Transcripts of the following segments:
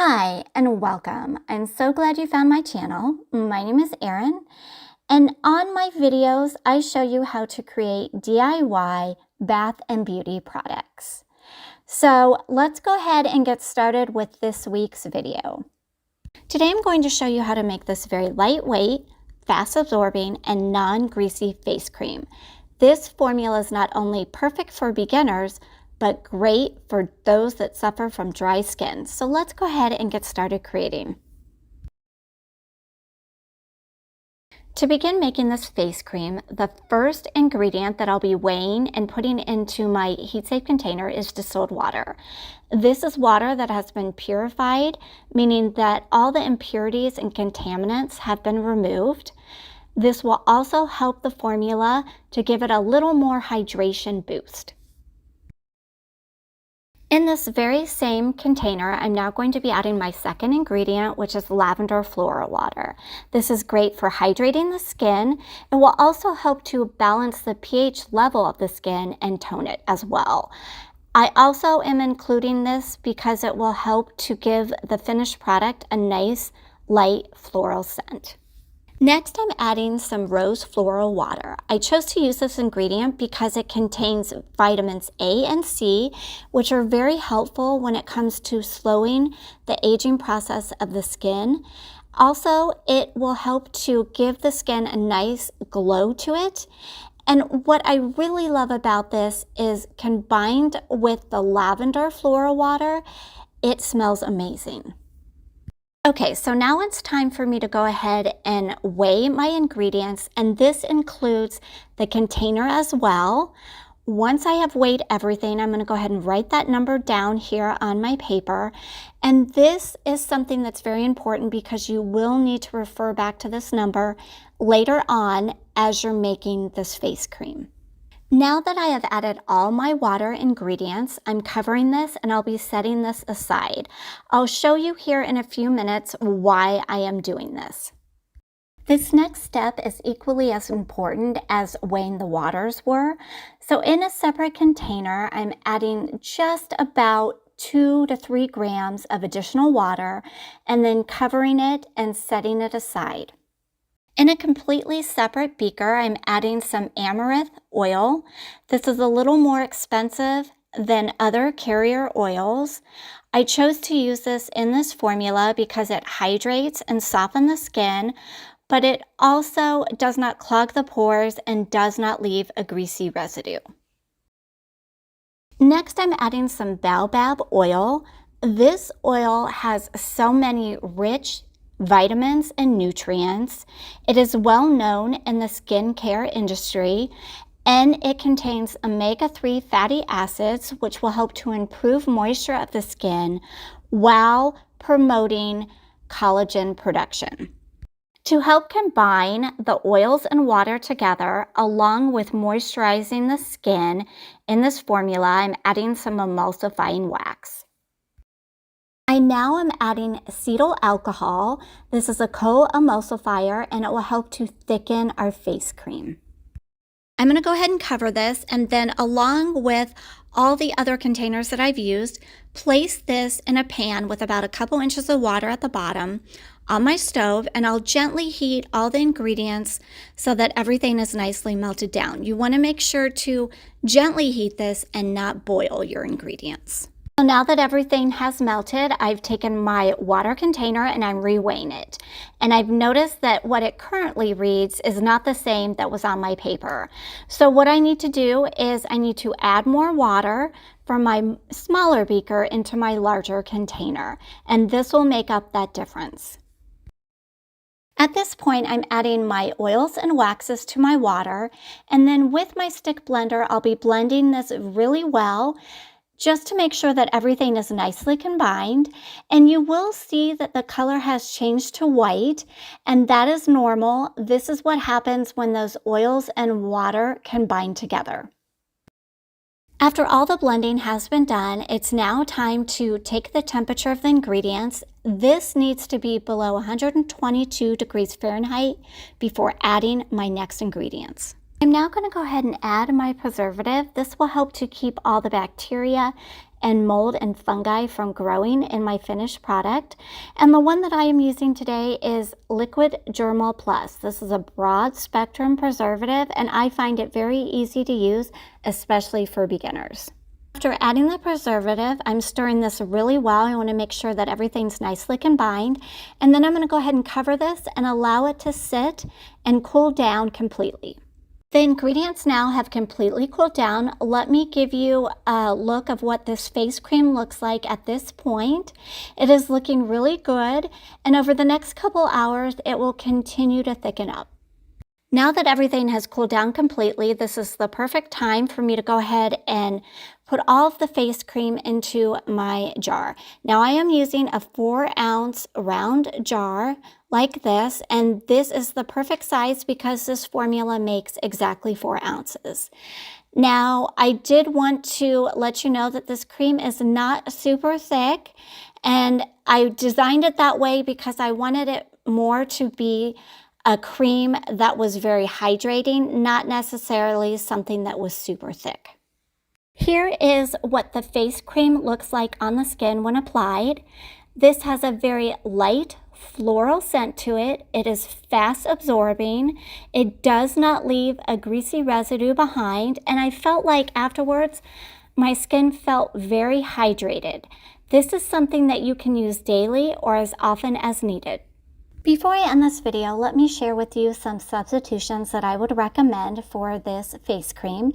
Hi and welcome. I'm so glad you found my channel. My name is Erin, and on my videos I show you how to create DIY bath and beauty products. So let's go ahead and get started with this week's video. Today I'm going to show you how to make this very lightweight, fast absorbing, and non-greasy face cream. This formula is not only perfect for beginners, but great for those that suffer from dry skin. So let's go ahead and get started creating. To begin making this face cream, the first ingredient that I'll be weighing and putting into my heat-safe container is distilled water. This is water that has been purified, meaning that all the impurities and contaminants have been removed. This will also help the formula to give it a little more hydration boost. In this very same container, I'm now going to be adding my second ingredient, which is lavender floral water. This is great for hydrating the skin. It will also help to balance the pH level of the skin and tone it as well. I also am including this because it will help to give the finished product a nice, light floral scent. Next, I'm adding some rose floral water. I chose to use this ingredient because it contains vitamins A and C, which are very helpful when it comes to slowing the aging process of the skin. Also, it will help to give the skin a nice glow to it. And what I really love about this is combined with the lavender floral water, it smells amazing. Okay, so now it's time for me to go ahead and weigh my ingredients, and this includes the container as well. Once I have weighed everything, I'm going to go ahead and write that number down here on my paper. And this is something that's very important because you will need to refer back to this number later on as you're making this face cream. Now that I have added all my water ingredients, I'm covering this and I'll be setting this aside. I'll show you here in a few minutes why I am doing this. This next step is equally as important as weighing the waters were. So in a separate container, I'm adding just about 2 to 3 grams of additional water and then covering it and setting it aside. In a completely separate beaker, I'm adding some amaranth oil. This is a little more expensive than other carrier oils. I chose to use this in this formula because it hydrates and softens the skin, but it also does not clog the pores and does not leave a greasy residue. Next, I'm adding some baobab oil. This oil has so many rich vitamins and nutrients. It is well known in the skincare industry, and it contains omega-3 fatty acids, which will help to improve moisture of the skin while promoting collagen production. To help combine the oils and water together, along with moisturizing the skin, in this formula, I'm adding some emulsifying wax. I now am adding acetyl alcohol. This is a co-emulsifier and it will help to thicken our face cream. I'm going to go ahead and cover this, and then along with all the other containers that I've used, place this in a pan with about a couple inches of water at the bottom on my stove, and I'll gently heat all the ingredients so that everything is nicely melted down. You want to make sure to gently heat this and not boil your ingredients. So now that everything has melted, I've taken my water container and I'm reweighing it. And I've noticed that what it currently reads is not the same that was on my paper. So what I need to do is I need to add more water from my smaller beaker into my larger container. And this will make up that difference. At this point, I'm adding my oils and waxes to my water. And then with my stick blender, I'll be blending this really well, just to make sure that everything is nicely combined. And you will see that the color has changed to white, and that is normal. This is what happens when those oils and water combine together. After all the blending has been done, it's now time to take the temperature of the ingredients. This needs to be below 122 degrees Fahrenheit before adding my next ingredients. I'm now going to go ahead and add my preservative. This will help to keep all the bacteria and mold and fungi from growing in my finished product. And the one that I am using today is Liquid Germal Plus. This is a broad spectrum preservative, and I find it very easy to use, especially for beginners. After adding the preservative, I'm stirring this really well. I want to make sure that everything's nicely combined. And then I'm going to go ahead and cover this and allow it to sit and cool down completely. The ingredients now have completely cooled down. Let me give you a look of what this face cream looks like at this point. It is looking really good, and over the next couple hours, it will continue to thicken up. Now that everything has cooled down completely, this is the perfect time for me to go ahead and put all of the face cream into my jar. Now I am using a 4-ounce round jar like this, and this is the perfect size because this formula makes exactly 4 ounces. Now, I did want to let you know that this cream is not super thick, and I designed it that way because I wanted it more to be a cream that was very hydrating, not necessarily something that was super thick. Here is what the face cream looks like on the skin when applied. This has a very light floral scent to it. It is fast absorbing. It does not leave a greasy residue behind, and I felt like afterwards my skin felt very hydrated. This is something that you can use daily or as often as needed. Before I end this video, let me share with you some substitutions that I would recommend for this face cream.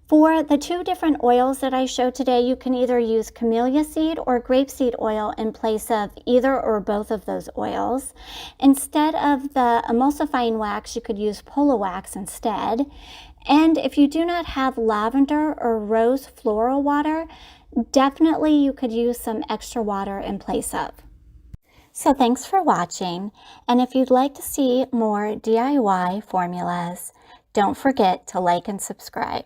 For the 2 different oils that I showed today, you can either use camellia seed or grapeseed oil in place of either or both of those oils. Instead of the emulsifying wax, you could use polo wax instead. And if you do not have lavender or rose floral water, definitely you could use some extra water in place of. So thanks for watching, and if you'd like to see more DIY formulas, don't forget to like and subscribe.